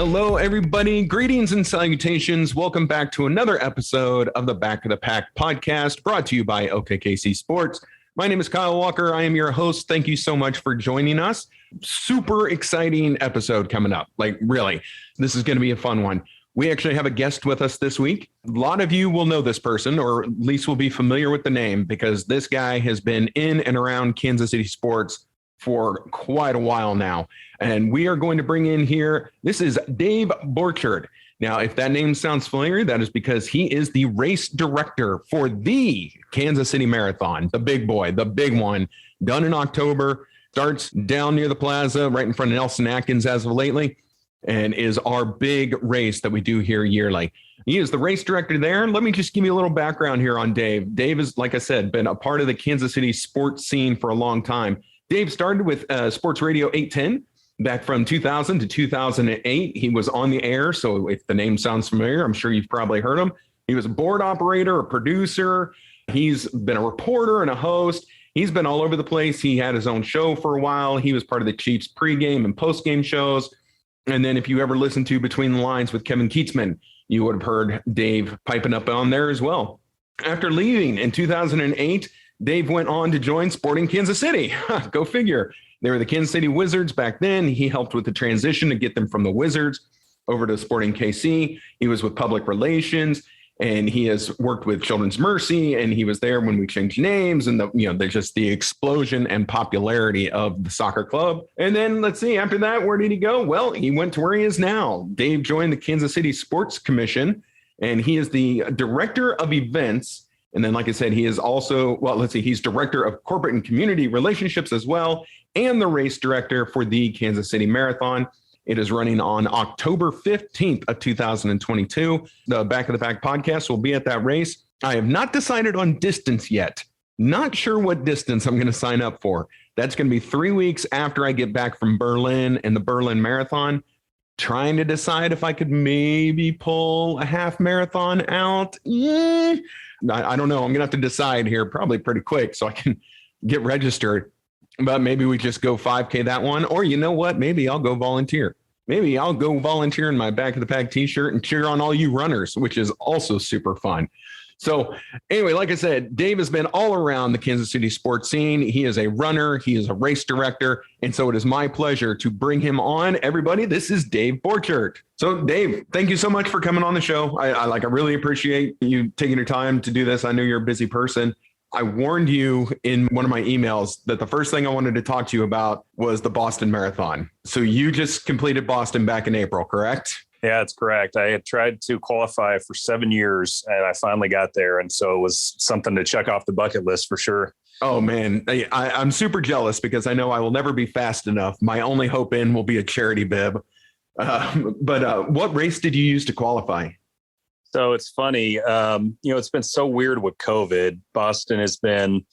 Hello, everybody. Greetings and salutations. Welcome back to another episode of the Back of the Pack podcast brought to you by OKKC Sports. My name is Kyle Walker. I am your host. Thank you so much for joining us. Super exciting episode coming up. Like, really, this is going to be a fun one. We actually have a guest with us this week. A lot of you will know this person, or at least will be familiar with the name, because this guy has been in and around Kansas City sports for quite a while now. And we are going to bring in here, this is Dave Borchardt. Now, if that name sounds familiar, that is because he is the race director for the Kansas City Marathon, the big boy, the big one, done in October, starts down near the plaza, right in front of Nelson Atkins as of lately, and is our big race that we do here yearly. He is the race director there. Let me just give you a little background here on Dave. Dave is, like I said, been a part of the Kansas City sports scene for a long time. Dave started with Sports Radio 810 back from 2000 to 2008. He was on the air, so if the name sounds familiar, I'm sure you've probably heard him. He was a board operator, a producer. He's been a reporter and a host. He's been all over the place. He had his own show for a while. He was part of the Chiefs pregame and postgame shows. And then if you ever listen to Between the Lines with Kevin Keatsman, you would have heard Dave piping up on there as well. After leaving in 2008, Dave went on to join Sporting Kansas City. Go figure. They were the Kansas City Wizards back then. He helped with the transition to get them from the Wizards over to Sporting KC. He was with public relations, and he has worked with Children's Mercy, and he was there when we changed names, and there's just the explosion and popularity of the soccer club. And then let's see, after that, where did he go? Well, he went to where he is now. Dave joined the Kansas City Sports Commission, and he is the director of events. And then, like I said, he is also, he's director of corporate and community relationships as well, and the race director for the Kansas City Marathon. It is running on October 15th of 2022. The Back of the Pack podcast will be at that race. I have not decided on distance yet. Not sure what distance I'm going to sign up for. That's going to be 3 weeks after I get back from Berlin and the Berlin Marathon. Trying to decide if I could maybe pull a half marathon out. I don't know. I'm going to have to decide here probably pretty quick so I can get registered. But maybe we just go 5K that one. Or you know what? Maybe I'll go volunteer. Maybe I'll go volunteer in my Back of the Pack t-shirt and cheer on all you runners, which is also super fun. So anyway, like I said, Dave has been all around the Kansas City sports scene. He is a runner. He is a race director. And so it is my pleasure to bring him on. Everybody, this is Dave Borchardt. So Dave, thank you so much for coming on the show. I really appreciate you taking your time to do this. I know you're a busy person. I warned you in one of my emails that the first thing I wanted to talk to you about was the Boston Marathon. So you just completed Boston back in April, correct? Yeah, that's correct. I had tried to qualify for 7 years and I finally got there. And so it was something to check off the bucket list for sure. Oh, man, I'm super jealous because I know I will never be fast enough. My only hope in will be a charity bib. But what race did you use to qualify? So it's funny, it's been so weird with COVID. Boston has been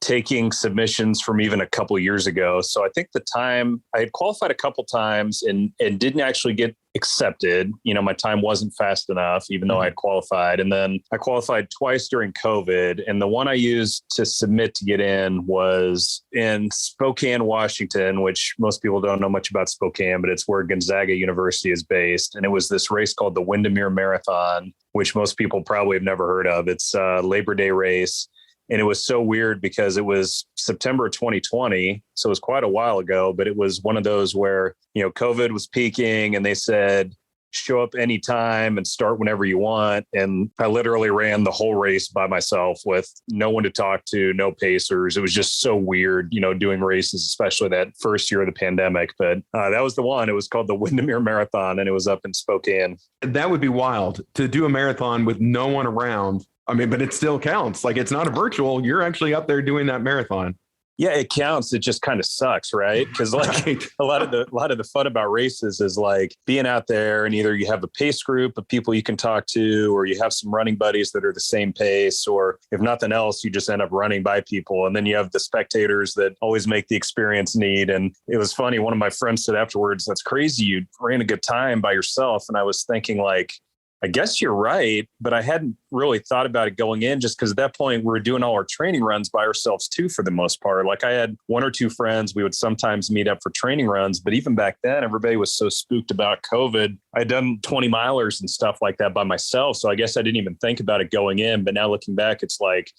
taking submissions from even a couple years ago. So I think the time I had qualified a couple times and didn't actually get accepted. My time wasn't fast enough, even though I had qualified. And then I qualified twice during COVID. And the one I used to submit to get in was in Spokane, Washington, which most people don't know much about Spokane, but it's where Gonzaga University is based. And it was this race called the Windermere Marathon, which most people probably have never heard of. It's a Labor Day race. And it was so weird because it was September 2020. So it was quite a while ago, but it was one of those where, COVID was peaking and they said, show up anytime and start whenever you want. And I literally ran the whole race by myself with no one to talk to, no pacers. It was just so weird, doing races, especially that first year of the pandemic. But that was the one. It was called the Windermere Marathon and it was up in Spokane. That would be wild to do a marathon with no one around. I mean, but it still counts. Like, it's not a virtual. You're actually up there doing that marathon. Yeah, it counts. It just kind of sucks, right? Because right. a lot of the fun about races is like being out there and either you have a pace group of people you can talk to, or you have some running buddies that are the same pace, or if nothing else, you just end up running by people. And then you have the spectators that always make the experience neat. And it was funny. One of my friends said afterwards, "That's crazy. You ran a good time by yourself." And I was thinking, like, I guess you're right, but I hadn't really thought about it going in just because at that point we were doing all our training runs by ourselves too, for the most part. Like I had one or two friends, we would sometimes meet up for training runs, but even back then, everybody was so spooked about COVID. I'd done 20 milers and stuff like that by myself. So I guess I didn't even think about it going in, but now looking back, it's like,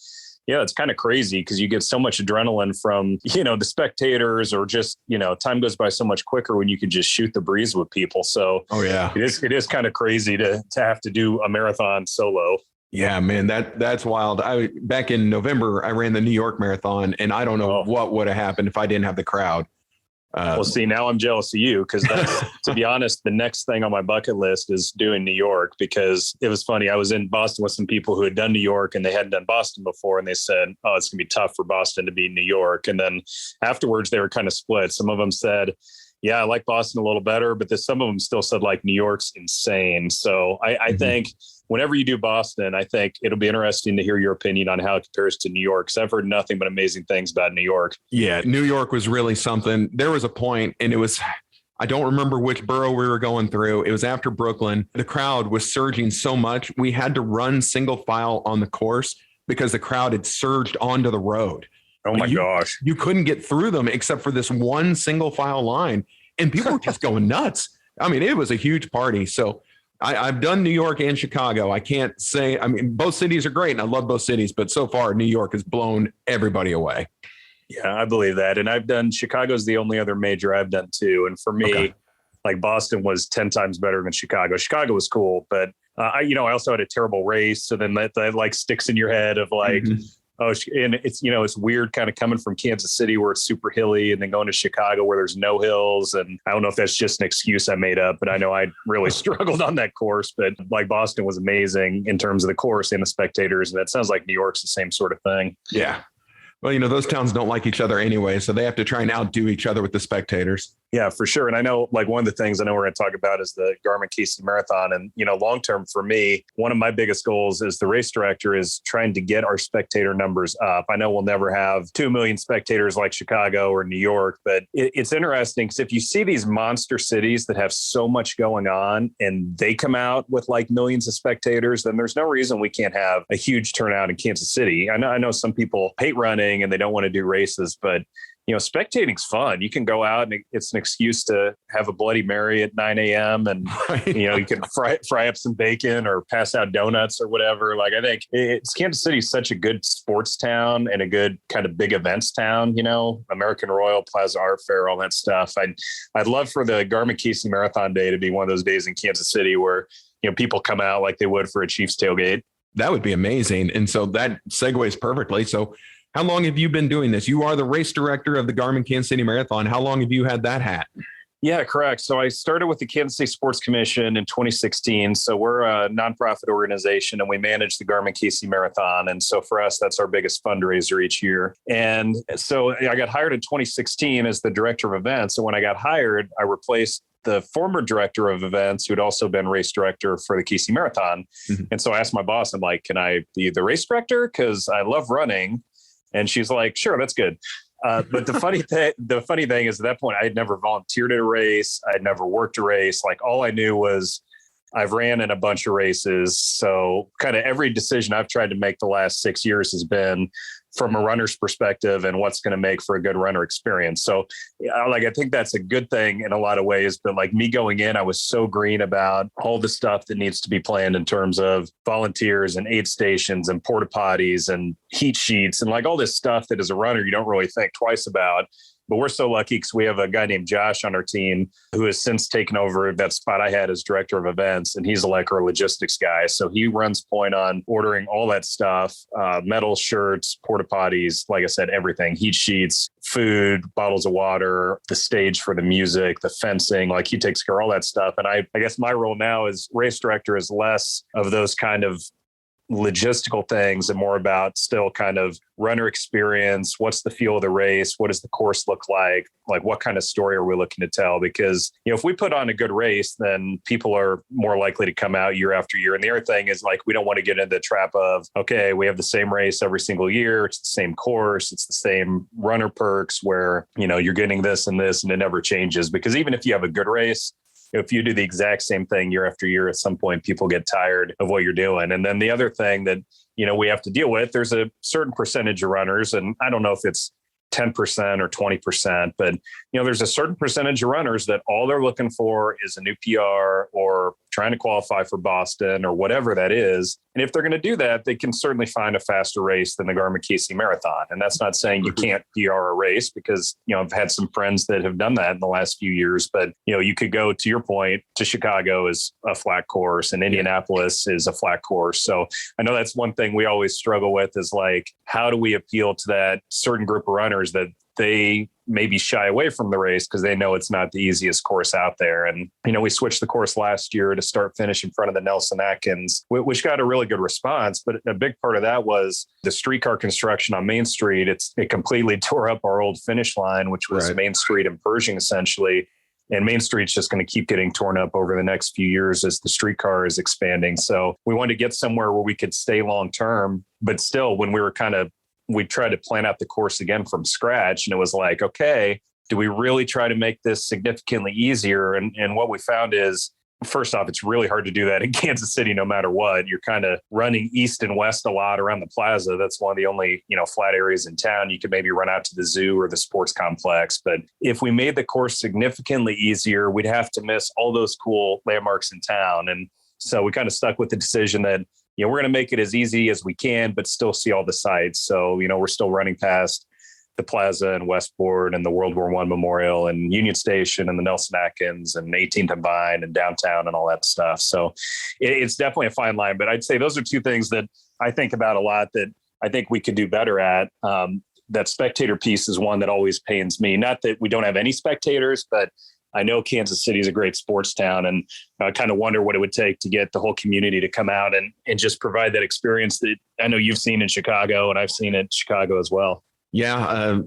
yeah, it's kind of crazy because you get so much adrenaline from, the spectators or just, time goes by so much quicker when you can just shoot the breeze with people. So it is kind of crazy to have to do a marathon solo. Yeah, man, that's wild. Back in November, I ran the New York Marathon, and I don't know what would have happened if I didn't have the crowd. Well, see, now I'm jealous of you because that's, to be honest, the next thing on my bucket list is doing New York, because it was funny. I was in Boston with some people who had done New York and they hadn't done Boston before. And they said, oh, it's going to be tough for Boston to beat New York. And then afterwards, they were kind of split. Some of them said, yeah, I like Boston a little better, but some of them still said like New York's insane. So I think whenever you do Boston, I think it'll be interesting to hear your opinion on how it compares to New York. Because I've heard nothing but amazing things about New York. Yeah, New York was really something. There was a point, and I don't remember which borough we were going through. It was after Brooklyn. The crowd was surging so much. We had to run single file on the course because the crowd had surged onto the road. Oh my gosh. You couldn't get through them except for this one single file line, and people were just going nuts. I mean, it was a huge party. So I've done New York and Chicago. I can't say, both cities are great and I love both cities, but so far New York has blown everybody away. Yeah, I believe that. And I've done, Chicago's the only other major I've done too. And for me, like Boston was 10 times better than Chicago. Chicago was cool, but I also had a terrible race. So then that like sticks in your head of like, and it's, it's weird kind of coming from Kansas City where it's super hilly and then going to Chicago where there's no hills. And I don't know if that's just an excuse I made up, but I know I really struggled on that course. But like Boston was amazing in terms of the course and the spectators. And that sounds like New York's the same sort of thing. Yeah. Well, those towns don't like each other anyway, so they have to try and outdo each other with the spectators. Yeah, for sure. And I know like one of the things I know we're going to talk about is the Garmin Kansas City Marathon. And, long term for me, one of my biggest goals as the race director is trying to get our spectator numbers up. I know we'll never have 2 million spectators like Chicago or New York, but it's interesting because if you see these monster cities that have so much going on and they come out with like millions of spectators, then there's no reason we can't have a huge turnout in Kansas City. I know some people hate running and they don't want to do races, but spectating's fun. You can go out and it's an excuse to have a Bloody Mary at 9 a.m. and, you can fry up some bacon or pass out donuts or whatever. Like, I think Kansas City is such a good sports town and a good kind of big events town, American Royal, Plaza Art Fair, all that stuff. I'd love for the Garmin Kansas City Marathon Day to be one of those days in Kansas City where, people come out like they would for a Chiefs tailgate. That would be amazing. And so that segues perfectly. So how long have you been doing this? You are the race director of the Garmin Kansas City Marathon. How long have you had that hat? Yeah, correct. So I started with the Kansas City Sports Commission in 2016. So we're a nonprofit organization and we manage the Garmin Kansas City Marathon. And so for us, that's our biggest fundraiser each year. And so I got hired in 2016 as the director of events. And when I got hired, I replaced the former director of events who had also been race director for the KC Marathon. And so I asked my boss, I'm like, can I be the race director? Because I love running. And she's like, sure, that's good. But the funny thing is at that point, I had never volunteered at a race. I had never worked a race. Like all I knew was I've ran in a bunch of races. So kind of every decision I've tried to make the last 6 years has been from a runner's perspective and what's going to make for a good runner experience. So I think that's a good thing in a lot of ways, but like me going in, I was so green about all the stuff that needs to be planned in terms of volunteers and aid stations and porta potties and heat sheets and like all this stuff that as a runner, you don't really think twice about. But we're so lucky because we have a guy named Josh on our team who has since taken over that spot I had as director of events. And he's like our logistics guy. So he runs point on ordering all that stuff, metal shirts, porta potties, like I said, everything, heat sheets, food, bottles of water, the stage for the music, the fencing, like he takes care of all that stuff. And I guess my role now as race director is less of those kind of logistical things and more about still kind of runner experience. What's the feel of the race? What does the course look like? Like what kind of story are we looking to tell? Because, if we put on a good race, then people are more likely to come out year after year. And the other thing is like, we don't want to get into the trap of, okay, we have the same race every single year. It's the same course. It's the same runner perks where, you're getting this and this and it never changes. Because even if you have a good race, if you do the exact same thing year after year, at some point people get tired of what you're doing. And then the other thing that, we have to deal with, there's a certain percentage of runners, and I don't know if it's 10% or 20%, but there's a certain percentage of runners that all they're looking for is a new PR or trying to qualify for Boston or whatever that is. And if they're going to do that, they can certainly find a faster race than the Garmin KC Marathon. And that's not saying you can't PR a race, because, I've had some friends that have done that in the last few years, but, you could go, to your point, to Chicago is a flat course and Indianapolis is a flat course. So I know that's one thing we always struggle with, is like, how do we appeal to that certain group of runners that they maybe shy away from the race because they know it's not the easiest course out there. And, we switched the course last year to start finish in front of the Nelson Atkins, which got a really good response. But a big part of that was the streetcar construction on Main Street. It completely tore up our old finish line, which was Main Street and Pershing essentially. And Main Street's just going to keep getting torn up over the next few years as the streetcar is expanding. So we wanted to get somewhere where we could stay long term, but still, when we tried to plan out the course again from scratch, and it was like, okay, do we really try to make this significantly easier? And what we found is, first off, it's really hard to do that in Kansas City, no matter what. You're kind of running east and west a lot around the plaza. That's one of the only, flat areas in town. You could maybe run out to the zoo or the sports complex. But if we made the course significantly easier, we'd have to miss all those cool landmarks in town. And so we kind of stuck with the decision that, we're going to make it as easy as we can, but still see all the sites. So, we're still running past the Plaza and Westport and the World War I Memorial and Union Station and the Nelson Atkins and 18th and Vine and downtown and all that stuff. So it's definitely a fine line, but I'd say those are two things that I think about a lot that I think we could do better at. That spectator piece is one that always pains me. Not that we don't have any spectators, but I know Kansas City is a great sports town, and I kind of wonder what it would take to get the whole community to come out and just provide that experience that I know you've seen in Chicago, and I've seen in Chicago as well. Yeah.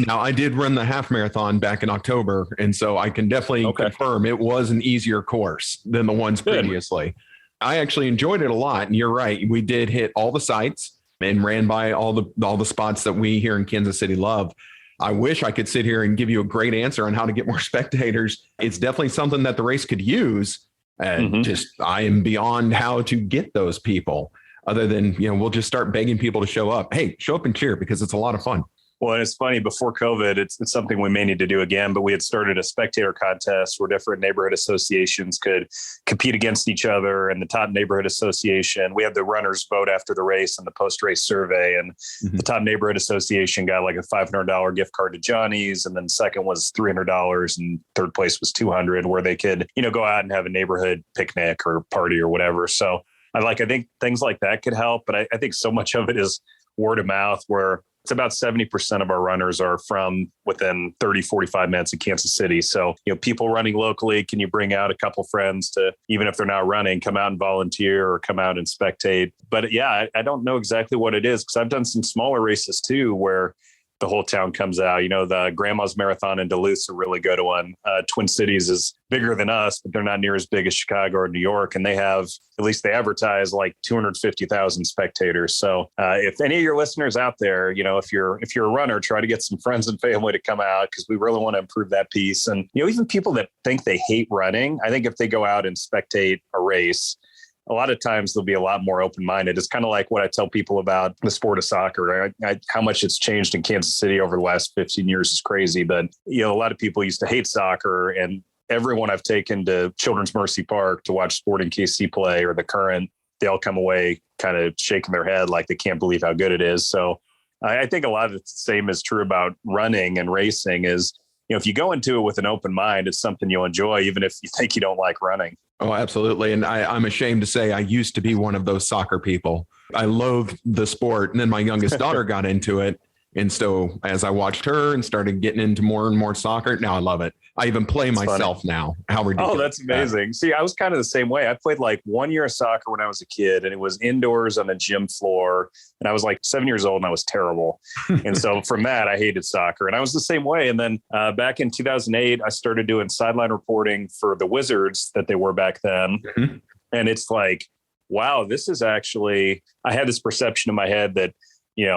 I did run the half marathon back in October. And so I can definitely confirm it was an easier course than the ones previously. I actually enjoyed it a lot. And you're right. We did hit all the sites and ran by all the spots that we here in Kansas City love. I wish I could sit here and give you a great answer on how to get more spectators. It's definitely something that the race could use. And I am beyond how to get those people, other than, we'll just start begging people to show up. Hey, show up and cheer, because it's a lot of fun. Well, and it's funny, before COVID, it's something we may need to do again, but we had started a spectator contest where different neighborhood associations could compete against each other. And the top neighborhood association, we had the runners vote after the race and the post-race survey. And the top neighborhood association got like a $500 gift card to Johnny's. And then second was $300 and third place was $200, where they could, go out and have a neighborhood picnic or party or whatever. So I think things like that could help. But I think so much of it is word of mouth, where it's about 70% of our runners are from within 30, 45 minutes of Kansas City. So, people running locally, can you bring out a couple friends to, even if they're not running, come out and volunteer or come out and spectate? But yeah, I don't know exactly what it is, because I've done some smaller races too, where the whole town comes out. The Grandma's Marathon in Duluth's a really good one. Twin Cities is bigger than us, but they're not near as big as Chicago or New York. And they have, at least they advertise, like 250,000 spectators. So if any of your listeners out there, if you're a runner, try to get some friends and family to come out, because we really want to improve that piece. And, even people that think they hate running, I think if they go out and spectate a race, a lot of times they'll be a lot more open-minded. It's kind of like what I tell people about the sport of soccer. How much it's changed in Kansas City over the last 15 years is crazy. But, a lot of people used to hate soccer, and everyone I've taken to Children's Mercy Park to watch Sporting KC play or the Current, they all come away kind of shaking their head like they can't believe how good it is. So I think a lot of the same is true about running and racing is, if you go into it with an open mind, it's something you'll enjoy, even if you think you don't like running. Oh, absolutely. And I'm ashamed to say I used to be one of those soccer people. I loathed the sport. And then my youngest daughter got into it. And so as I watched her and started getting into more and more soccer, now I love it. I even play myself now. How ridiculous. Oh, that's amazing. See, I was kind of the same way. I played like 1 year of soccer when I was a kid, and it was indoors on the gym floor. And I was like 7 years old and I was terrible. And so from that, I hated soccer, and I was the same way. And then back in 2008, I started doing sideline reporting for the Wizards that they were back then. And it's like, wow, this is actually, I had this perception in my head that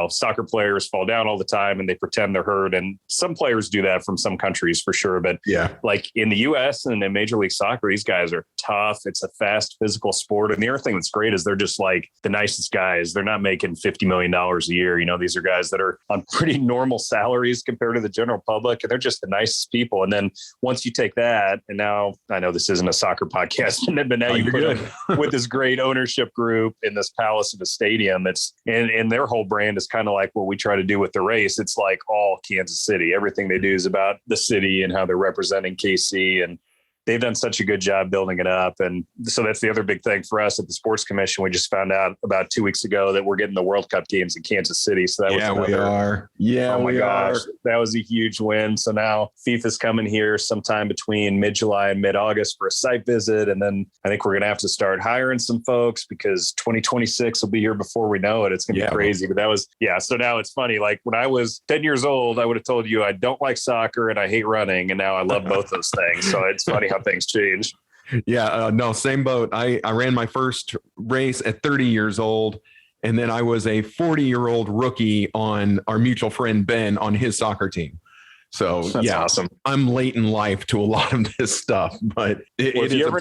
soccer players fall down all the time and they pretend they're hurt. And some players do that from some countries for sure. But like in the US and in Major League Soccer, these guys are tough. It's a fast physical sport. And the other thing that's great is they're just like the nicest guys. They're not making $50 million a year. These are guys that are on pretty normal salaries compared to the general public. And they're just the nicest people. And then once you take that, and now I know this isn't a soccer podcast, but now you put them with this great ownership group in this palace of a stadium. And their whole brand is kind of like what we try to do with the race. It's like all Kansas City. Everything they do is about the city and how they're representing KC. And they've done such a good job building it up. And so that's the other big thing for us at the Sports Commission. We just found out about 2 weeks ago that we're getting the World Cup games in Kansas City. So that was we are. Yeah, oh my gosh, are. That was a huge win. So now FIFA's coming here sometime between mid-July and mid-August for a site visit. And then I think we're going to have to start hiring some folks because 2026 will be here before we know it. It's going to be crazy. But that was, so now it's funny. Like when I was 10 years old, I would have told you I don't like soccer and I hate running. And now I love both those things. So it's funny how things change. No, same boat. I ran my first race at 30 years old. And then I was a 40-year-old rookie on our mutual friend, Ben, on his soccer team. So that's awesome. I'm late in life to a lot of this stuff, but if you ever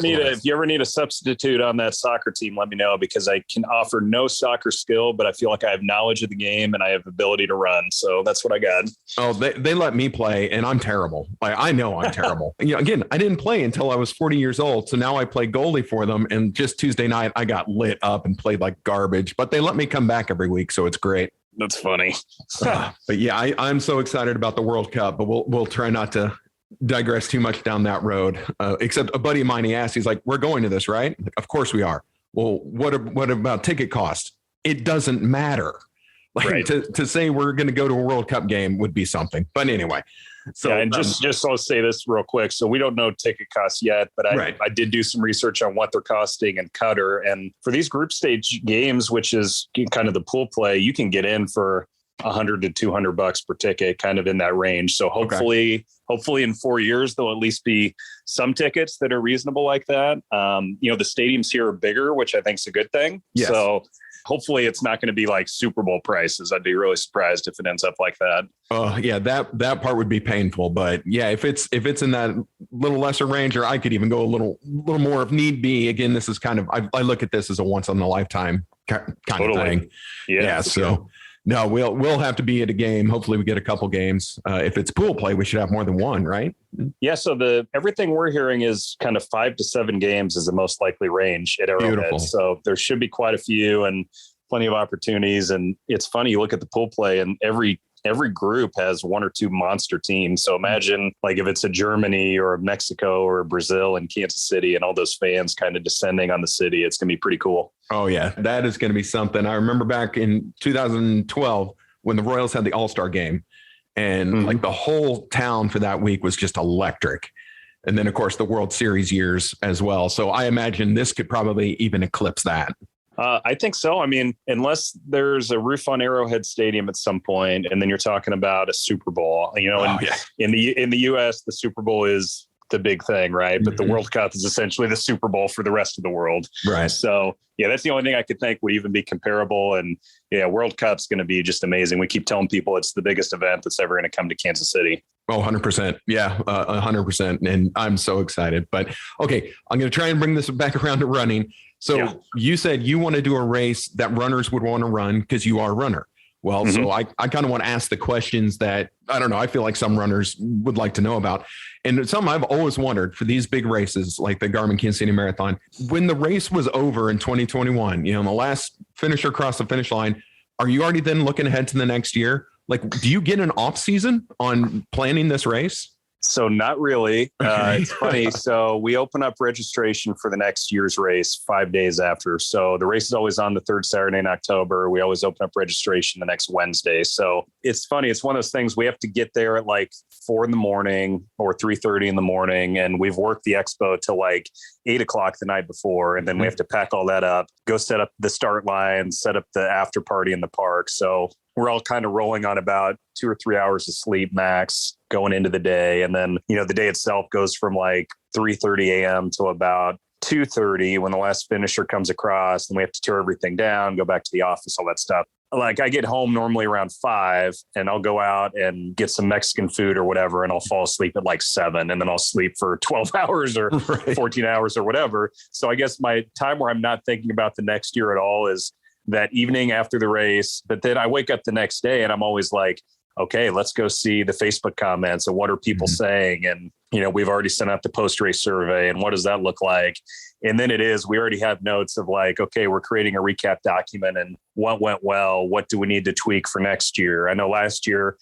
need a substitute on that soccer team, let me know because I can offer no soccer skill, but I feel like I have knowledge of the game and I have ability to run. So that's what I got. Oh, they let me play and I'm terrible. I know I'm terrible. Again, I didn't play until I was 40 years old. So now I play goalie for them. And just Tuesday night, I got lit up and played like garbage, but they let me come back every week. So it's great. That's funny. But I'm so excited about the World Cup, but we'll try not to digress too much down that road. Except a buddy of mine, he asked, he's like, we're going to this, right? Like, of course we are. Well, what about ticket cost? It doesn't matter. Like right. to say we're going to go to a World Cup game would be something. But anyway. So and just I'll say this real quick. So we don't know ticket costs yet, but I did do some research on what they're costing in Qatar. And for these group stage games, which is kind of the pool play, you can get in for $100 to $200 per ticket, kind of in that range. So hopefully in 4 years, there'll at least be some tickets that are reasonable like that. The stadiums here are bigger, which I think is a good thing. Yes. So hopefully it's not going to be like Super Bowl prices. I'd be really surprised if it ends up like that. That part would be painful, but if it's in that little lesser range, or I could even go a little more if need be. Again, this is kind of, I look at this as a once in a lifetime kind of thing. Yeah. So no, we'll have to be at a game. Hopefully we get a couple games. If it's pool play, we should have more than one, right? Yeah. So everything we're hearing is kind of 5 to 7 games is the most likely range at Arrowhead. So there should be quite a few and plenty of opportunities. And it's funny, you look at the pool play and every group has 1 or 2 monster teams. So imagine like if it's a Germany or a Mexico or a Brazil and Kansas City and all those fans kind of descending on the city, it's going to be pretty cool. Oh yeah, that is going to be something. I remember back in 2012 when the Royals had the All-Star game and like the whole town for that week was just electric. And then of course the World Series years as well. So I imagine this could probably even eclipse that. I think so. I mean, unless there's a roof on Arrowhead Stadium at some point, and then you're talking about a Super Bowl, in the US, the Super Bowl is the big thing, right? But the World Cup is essentially the Super Bowl for the rest of the world. Right. So that's the only thing I could think would even be comparable. And World Cup's going to be just amazing. We keep telling people it's the biggest event that's ever going to come to Kansas City. Oh, 100%. Yeah, 100%. And I'm so excited. But okay, I'm going to try and bring this back around to running. So you said you want to do a race that runners would want to run because you are a runner. Well, so I kind of want to ask the questions that, I don't know, I feel like some runners would like to know about. And some I've always wondered for these big races like the Garmin Kansas City Marathon, when the race was over in 2021, the last finisher crossed the finish line, are you already then looking ahead to the next year? Like, do you get an off season on planning this race? So not really. It's funny. So we open up registration for the next year's race 5 days after. So the race is always on the third Saturday in October. We always open up registration the next Wednesday. So it's funny. It's one of those things we have to get there at like 4 a.m. or 3:30 a.m. And we've worked the expo till like 8 o'clock the night before. And then we have to pack all that up, go set up the start line, set up the after party in the park. So we're all kind of rolling on about 2 or 3 hours of sleep max going into the day. And then, the day itself goes from like 3:30 a.m. to about 2:30 when the last finisher comes across, and we have to tear everything down, go back to the office, all that stuff. Like I get home normally around 5 and I'll go out and get some Mexican food or whatever. And I'll fall asleep at like 7 and then I'll sleep for 12 hours or 14 hours or whatever. So I guess my time where I'm not thinking about the next year at all is that evening after the race. But then I wake up the next day and I'm always like, okay, let's go see the Facebook comments and what are people saying? And, we've already sent out the post-race survey and what does that look like? And then we already have notes of like, okay, we're creating a recap document and what went well, what do we need to tweak for next year? I know last year,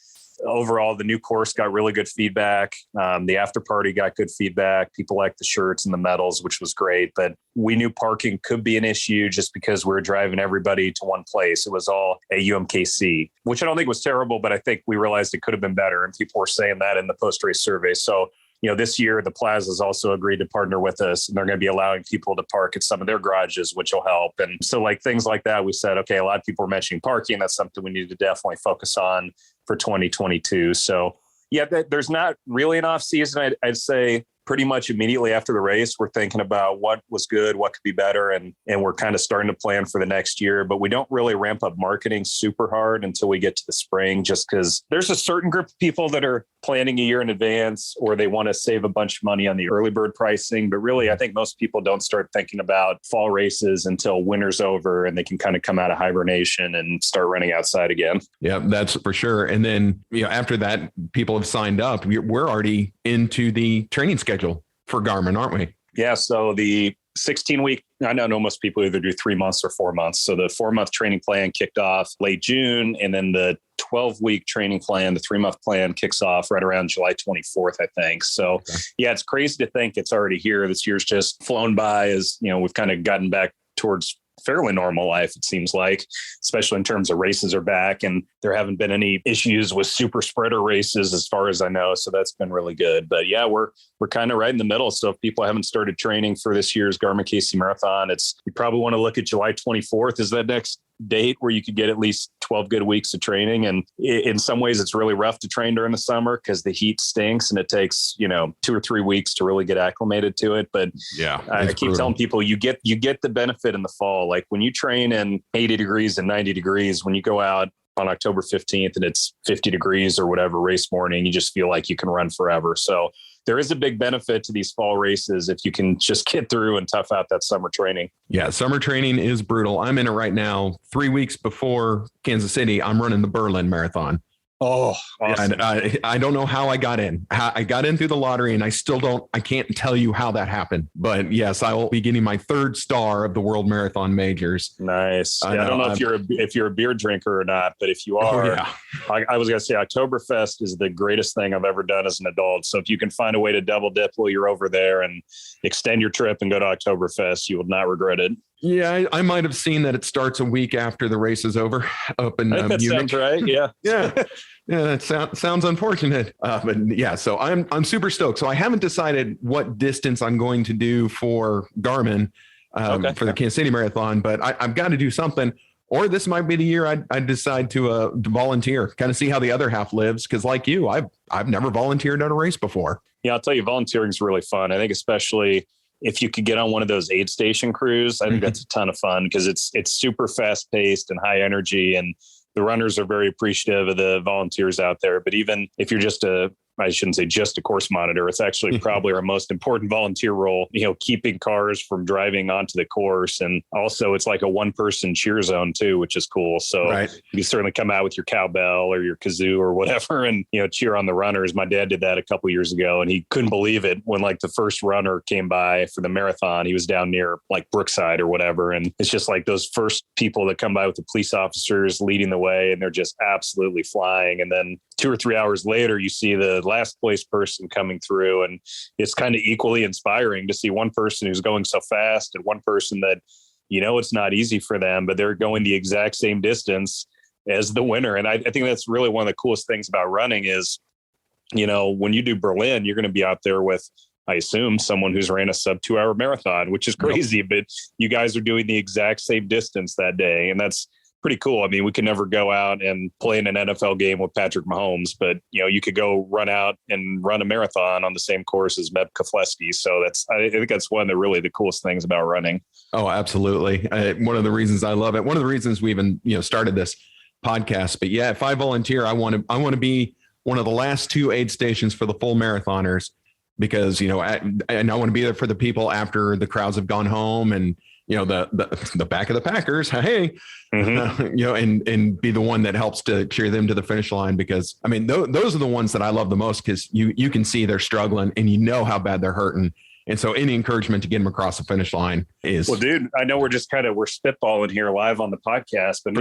overall, the new course got really good feedback. The after party got good feedback. People liked the shirts and the medals, which was great. But we knew parking could be an issue just because we were driving everybody to one place. It was all at UMKC, which I don't think was terrible, but I think we realized it could have been better. And people were saying that in the post-race survey. So, this year the Plazas also agreed to partner with us and they're going to be allowing people to park at some of their garages, which will help. And so like things like that, we said, okay, a lot of people are mentioning parking. That's something we need to definitely focus on for 2022. So yeah, there's not really an off season. I'd say pretty much immediately after the race, we're thinking about what was good, what could be better. And we're kind of starting to plan for the next year, but we don't really ramp up marketing super hard until we get to the spring, just because there's a certain group of people that are planning a year in advance, or they want to save a bunch of money on the early bird pricing. But really, I think most people don't start thinking about fall races until winter's over and they can kind of come out of hibernation and start running outside again. Yeah, that's for sure. And then, after that, people have signed up. We're already into the training schedule for Garmin, aren't we? Yeah. So the 16-week, I know most people either do 3 months or 4 months. So the 4-month training plan kicked off late June, and then the 12-week training plan, the 3-month plan, kicks off right around July 24th, I think. So okay. Yeah, it's crazy to think it's already here. This year's just flown by as, we've kind of gotten back towards fairly normal life, it seems like, especially in terms of races are back, and there haven't been any issues with super spreader races as far as I know. So that's been really good. But yeah, we're kind of right in the middle. So if people haven't started training for this year's Garmin KC Marathon, you probably want to look at July 24th is that next date where you could get at least 12 good weeks of training. And in some ways it's really rough to train during the summer because the heat stinks and it takes, 2 or 3 weeks to really get acclimated to it. But yeah, I keep telling people you get the benefit in the fall. Like when you train in 80 degrees and 90 degrees, when you go out on October 15th and it's 50 degrees or whatever race morning, you just feel like you can run forever. So there is a big benefit to these fall races if you can just get through and tough out that summer training. Yeah, summer training is brutal. I'm in it right now. 3 weeks before Kansas City, I'm running the Berlin Marathon. Oh, awesome. I don't know how I got in. I got in through the lottery and I can't tell you how that happened. But yes, I will be getting my 3rd star of the World Marathon Majors. Nice. Yeah, I don't know if you're a beer drinker or not, but if you are, I was going to say Oktoberfest is the greatest thing I've ever done as an adult. So if you can find a way to double dip while you're over there and extend your trip and go to Oktoberfest, you will not regret it. Yeah, I might have seen that it starts a week after the race is over up in Munich. Sounds right. Yeah. Yeah. Yeah, that sounds unfortunate. But yeah, so I'm super stoked. So I haven't decided what distance I'm going to do for Garmin for the Kansas City Marathon, but I've got to do something. Or this might be the year I decide to volunteer, kind of see how the other half lives. Because like you, I've never volunteered at a race before. Yeah, I'll tell you, volunteering is really fun. I think especially if you could get on one of those aid station crews, I think that's a ton of fun because it's super fast paced and high energy, and the runners are very appreciative of the volunteers out there. But even if you're I shouldn't say just a course monitor, it's actually probably our most important volunteer role, keeping cars from driving onto the course. And also it's like a 1-person cheer zone too, which is cool. So you can certainly come out with your cowbell or your kazoo or whatever and, cheer on the runners. My dad did that a couple of years ago and he couldn't believe it when like the first runner came by for the marathon. He was down near like Brookside or whatever. And it's just like those first people that come by with the police officers leading the way and they're just absolutely flying. And then 2 or 3 hours later, you see the last place person coming through. And it's kind of equally inspiring to see one person who's going so fast and one person that, it's not easy for them, but they're going the exact same distance as the winner. And I think that's really one of the coolest things about running is, when you do Berlin, you're going to be out there with, I assume, someone who's ran a sub 2-hour marathon, which is crazy, but you guys are doing the exact same distance that day. And that's pretty cool. I mean, we could never go out and play in an NFL game with Patrick Mahomes, but you could go run out and run a marathon on the same course as Meb Keflezighi. So I think that's one of the coolest things about running. Oh, absolutely. One of the reasons I love it. One of the reasons we even, started this podcast, but yeah, if I volunteer, I want to be one of the last 2 aid stations for the full marathoners, because, and I want to be there for the people after the crowds have gone home, and, the back of the Packers, hey, and be the one that helps to cheer them to the finish line. Because I mean, those are the ones that I love the most, because you can see they're struggling and how bad they're hurting. And so any encouragement to get them across the finish line is. Well, dude, I know we're spitballing here live on the podcast, but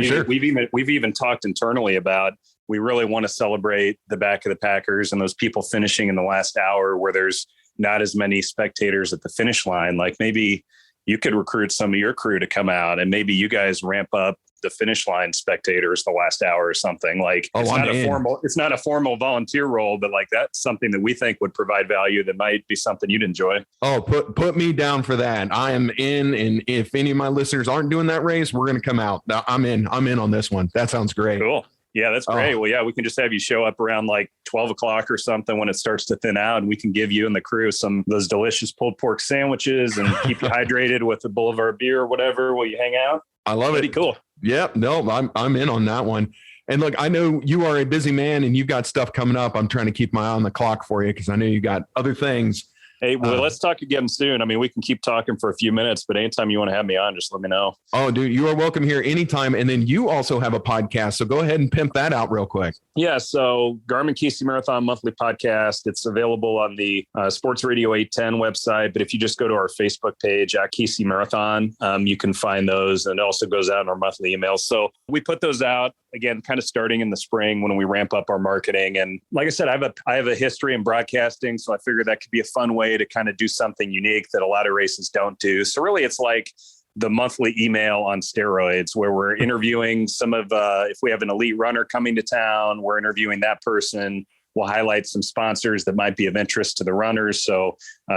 we've even talked internally about, we really want to celebrate the back of the Packers and those people finishing in the last hour where there's not as many spectators at the finish line. Like, maybe you could recruit some of your crew to come out, and maybe you guys ramp up the finish line spectators the last hour or something. Like, it's not a formal volunteer role, but like, that's something that we think would provide value that might be something you'd enjoy. Oh, put me down for that. I am in. And if any of my listeners aren't doing that race, we're going to come out. I'm in on this one. That sounds great. Cool. Yeah, that's great. Well, yeah, we can just have you show up around like 12 o'clock or something when it starts to thin out, and we can give you and the crew some of those delicious pulled pork sandwiches and keep you hydrated with a Boulevard beer or whatever while you hang out. I love it. Pretty cool. Yeah, no, I'm in on that one. And look, I know you are a busy man and you've got stuff coming up. I'm trying to keep my eye on the clock for you, because I know you got other things. Hey, well, let's talk again soon. I mean, we can keep talking for a few minutes, but anytime you want to have me on, just let me know. Oh, dude, you are welcome here anytime. And then you also have a podcast, so go ahead and pimp that out real quick. Yeah, so Garmin Kansas City Marathon monthly podcast. It's available on the Sports Radio 810 website, but if you just go to our Facebook page at Kansas City Marathon, you can find those, and it also goes out in our monthly emails. So we put those out again, kind of starting in the spring when we ramp up our marketing. And like I said, I have a history in broadcasting, so I figured that could be a fun way to kind of do something unique that a lot of races don't do. So really, it's like the monthly email on steroids, where we're interviewing if we have an elite runner coming to town, we're interviewing that person. We'll highlight some sponsors that might be of interest to the runners. So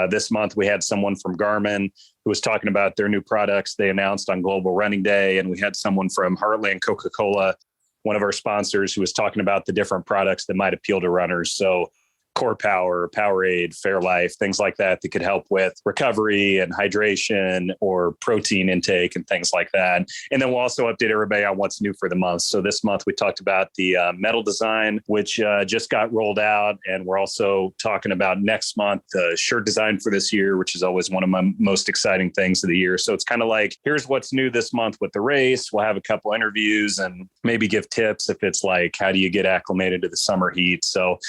this month we had someone from Garmin who was talking about their new products they announced on Global Running Day. And we had someone from Heartland Coca-Cola, one of our sponsors, who was talking about the different products that might appeal to runners. So Core Power, Powerade, Fairlife, things like that could help with recovery and hydration or protein intake and things like that. And then we'll also update everybody on what's new for the month. So this month we talked about the medal design, which just got rolled out. And we're also talking about next month, the shirt design for this year, which is always one of my most exciting things of the year. So it's kind of like, here's what's new this month with the race. We'll have a couple interviews and maybe give tips if it's like, how do you get acclimated to the summer heat? So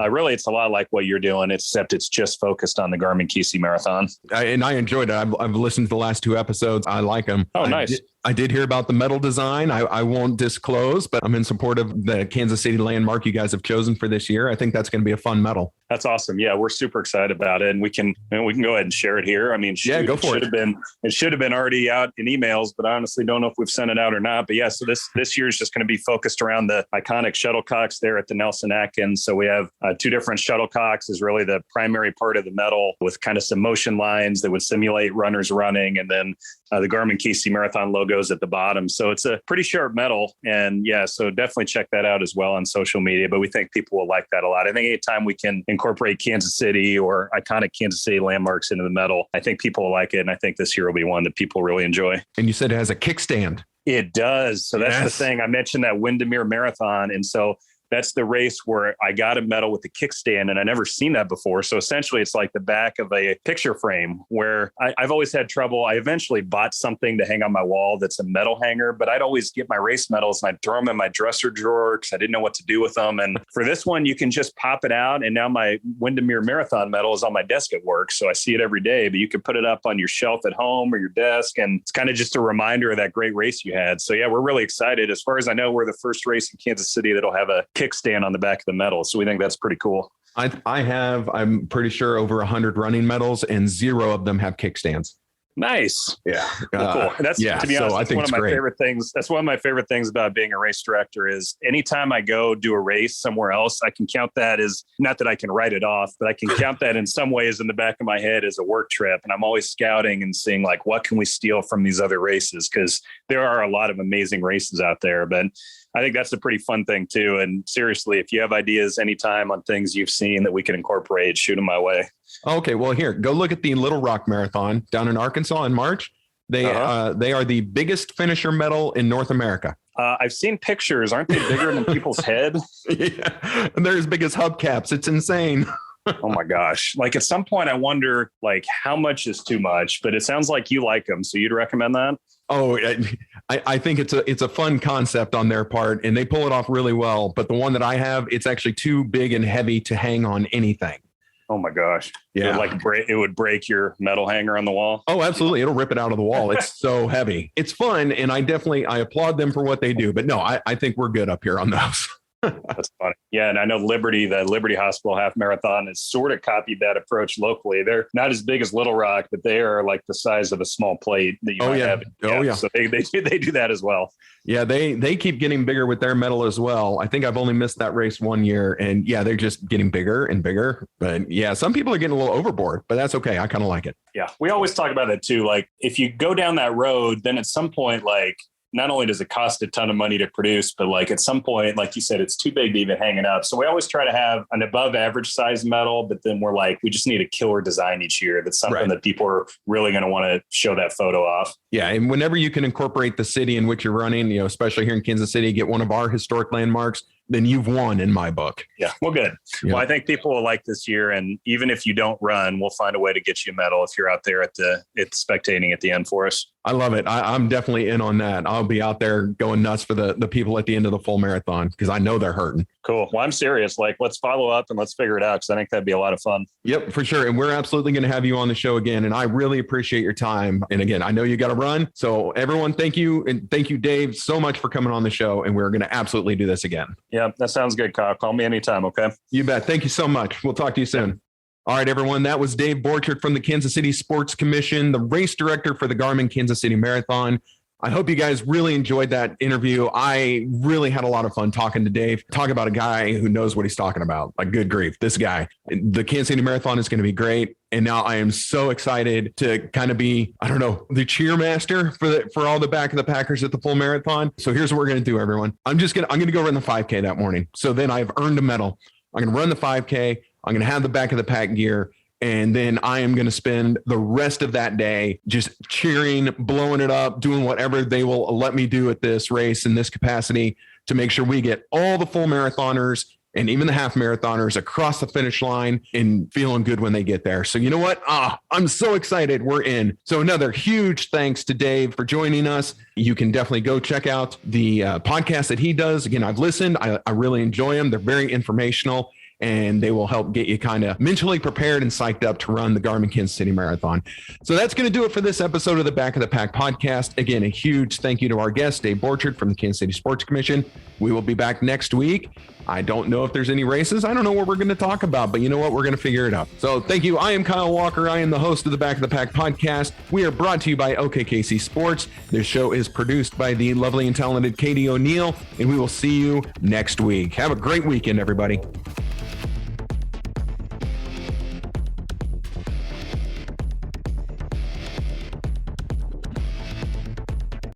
really, it's a lot like what you're doing, except it's just focused on the Garmin Kansas City Marathon. And I enjoyed it. I've listened to the last 2 episodes. I like them. Oh, nice. I did hear about the medal design. I won't disclose, but I'm in support of the Kansas City landmark you guys have chosen for this year. I think that's going to be a fun medal. That's awesome. Yeah, we're super excited about it, and we can go ahead and share it here. I mean, go for it. It should have been already out in emails, but I honestly don't know if we've sent it out or not. But yeah, so this year is just going to be focused around the iconic shuttlecocks there at the Nelson Atkins. So we have 2 different shuttlecocks is really the primary part of the medal, with kind of some motion lines that would simulate runners running, and then the Garmin Kansas City Marathon logos at the bottom. So it's a pretty sharp medal. And yeah, so definitely check that out as well on social media. But we think people will like that a lot. I think anytime we can incorporate Kansas City or iconic Kansas City landmarks into the medal, I think people will like it. And I think this year will be one that people really enjoy. And you said it has a kickstand. It does. So that's the thing. I mentioned that Windermere Marathon. And so that's the race where I got a medal with the kickstand, and I never seen that before. So essentially it's like the back of a picture frame, where I've always had trouble. I eventually bought something to hang on my wall that's a medal hanger, but I'd always get my race medals and I'd throw them in my dresser drawer because I didn't know what to do with them. And for this one, you can just pop it out. And now my Windermere Marathon medal is on my desk at work. So I see it every day, but you can put it up on your shelf at home or your desk. And it's kind of just a reminder of that great race you had. So yeah, we're really excited. As far as I know, we're the first race in Kansas City that'll have a kickstand on the back of the medal. So we think that's pretty cool. I'm pretty sure over 100 running medals, and 0 of them have kickstands. Nice. Yeah. Cool. And that's, to be honest, that's one of my great. favorite things. That's one of my favorite things about being a race director is anytime I go do a race somewhere else, I can count that as, not that I can write it off, but I can count that in some ways in the back of my head as a work trip. And I'm always scouting and seeing like, what can we steal from these other races? Because there are a lot of amazing races out there, but I think that's a pretty fun thing too. And seriously, if you have ideas anytime on things you've seen that we can incorporate, shoot them my way. Okay, well, here, go look at the Little Rock Marathon down in Arkansas in March. They are the biggest finisher medal in North America. I've seen pictures. Aren't they bigger than people's head? Yeah, and they're as big as hubcaps. It's insane. Oh my gosh. Like at some point I wonder like how much is too much, but it sounds like you like them. So you'd recommend that? Oh, I think it's a fun concept on their part and they pull it off really well. But the one that I have, it's actually too big and heavy to hang on anything. Oh my gosh. Yeah. It would break your metal hanger on the wall. Oh, absolutely. It'll rip it out of the wall. It's so heavy. It's fun. And I applaud them for what they do. But no, I think we're good up here on those. That's funny. Yeah. And I know the Liberty Hospital half marathon has sort of copied that approach locally. They're not as big as Little Rock, but they are like the size of a small plate that you might have. Oh yeah. So they do that as well. Yeah. They keep getting bigger with their medal as well. I think I've only missed that race one year and yeah, they're just getting bigger and bigger, but yeah, some people are getting a little overboard, but that's okay. I kind of like it. Yeah. We always talk about that too. Like if you go down that road, then at some point, like, not only does it cost a ton of money to produce, but like at some point, like you said, it's too big to even hang it up. So we always try to have an above average size medal, but then we're like, we just need a killer design each year. That's something that people are really going to want to show that photo off. Yeah. And whenever you can incorporate the city in which you're running, especially here in Kansas City, get one of our historic landmarks, then you've won in my book. Yeah. Well, good. Yeah. Well, I think people will like this year. And even if you don't run, we'll find a way to get you a medal if you're out there at spectating at the end for us. I love it. I'm definitely in on that. I'll be out there going nuts for the people at the end of the full marathon because I know they're hurting. Cool. Well, I'm serious. Like, let's follow up and let's figure it out because I think that'd be a lot of fun. Yep, for sure. And we're absolutely going to have you on the show again. And I really appreciate your time. And again, I know you got to run. So everyone, thank you. And thank you, Dave, so much for coming on the show. And we're going to absolutely do this again. Yeah, that sounds good, Kyle. Call me anytime. Okay. You bet. Thank you so much. We'll talk to you soon. All right, everyone. That was Dave Borchardt from the Kansas City Sports Commission, the race director for the Garmin Kansas City Marathon. I hope you guys really enjoyed that interview. I really had a lot of fun talking to Dave. Talk about a guy who knows what he's talking about. Like, good grief, this guy. The Kansas City Marathon is going to be great. And now I am so excited to kind of be, I don't know, the cheermaster for all the back of the Packers at the full marathon. So here's what we're going to do, everyone. I'm going to go run the 5K that morning. So then I've earned a medal. I'm going to run the 5K. I'm going to have the back of the pack gear. And then I am going to spend the rest of that day just cheering, blowing it up, doing whatever they will let me do at this race in this capacity to make sure we get all the full marathoners and even the half marathoners across the finish line and feeling good when they get there. So you know what? I'm so excited. We're in. So another huge thanks to Dave for joining us. You can definitely go check out the podcast that he does. Again, I've listened. I really enjoy them. They're very informational. And they will help get you kind of mentally prepared and psyched up to run the Garmin Kansas City Marathon. So that's going to do it for this episode of the Back of the Pack podcast. Again, a huge thank you to our guest, Dave Borchardt from the Kansas City Sports Commission. We will be back next week. I don't know if there's any races. I don't know what we're going to talk about, but you know what? We're going to figure it out. So thank you. I am Kyle Walker. I am the host of the Back of the Pack podcast. We are brought to you by OKKC Sports. This show is produced by the lovely and talented Katie O'Neill, and we will see you next week. Have a great weekend, everybody.